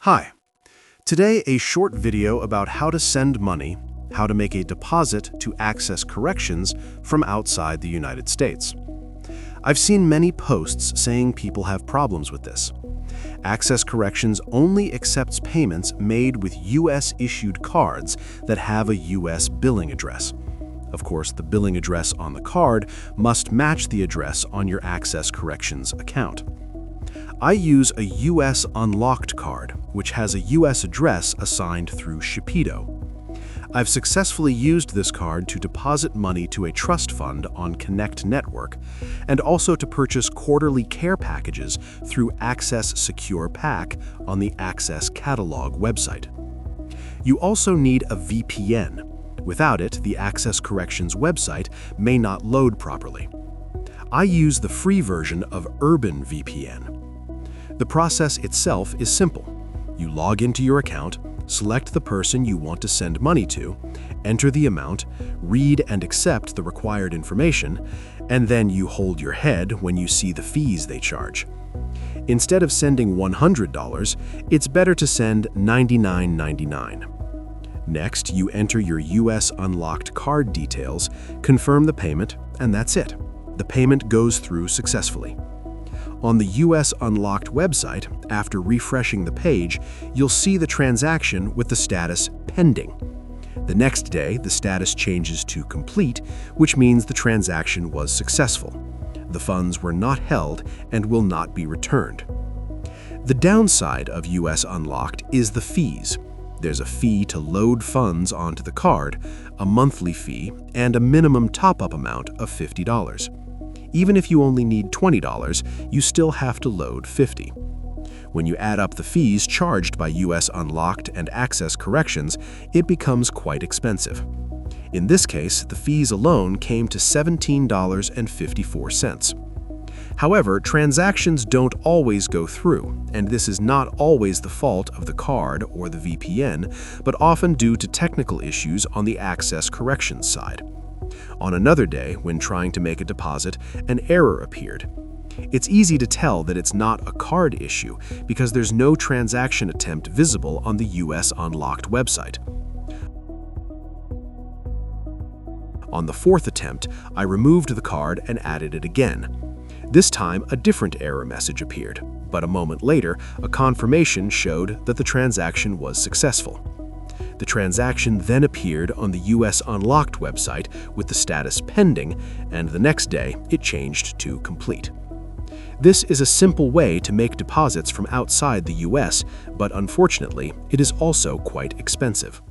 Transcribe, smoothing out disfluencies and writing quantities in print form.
Hi. Today, a short video about how to send money, how to make a deposit to Access Corrections from outside the United States. I've seen many posts saying people have problems with this. Access Corrections only accepts payments made with U.S.-issued cards that have a U.S. billing address. Of course, the billing address on the card must match the address on your Access Corrections account. I use a U.S. unlocked card, which has a U.S. address assigned through Shipido. I've successfully used this card to deposit money to a trust fund on Connect Network, and also to purchase quarterly care packages through Access Secure Pack on the Access Catalog website. You also need a VPN. Without it, the Access Corrections website may not load properly. I use the free version of Urban VPN. The process itself is simple. You log into your account, select the person you want to send money to, enter the amount, read and accept the required information, and then you hold your head when you see the fees they charge. Instead of sending $100, it's better to send $99.99. Next, you enter your U.S. unlocked card details, confirm the payment, and that's it. The payment goes through successfully. On the U.S. Unlocked website, after refreshing the page, you'll see the transaction with the status pending. The next day, the status changes to complete, which means the transaction was successful. The funds were not held and will not be returned. The downside of U.S. Unlocked is the fees. There's a fee to load funds onto the card, a monthly fee, and a minimum top-up amount of $50. Even if you only need $20, you still have to load $50. When you add up the fees charged by U.S. Unlocked and Access Corrections, it becomes quite expensive. In this case, the fees alone came to $17.54. However, transactions don't always go through, and this is not always the fault of the card or the VPN, but often due to technical issues on the Access Corrections side. On another day, when trying to make a deposit, an error appeared. It's easy to tell that it's not a card issue because there's no transaction attempt visible on the U.S. Unlocked website. On the fourth attempt, I removed the card and added it again. This time, a different error message appeared, but a moment later, a confirmation showed that the transaction was successful. The transaction then appeared on the U.S. Unlocked website with the status pending, and the next day it changed to complete. This is a simple way to make deposits from outside the U.S., but unfortunately, it is also quite expensive.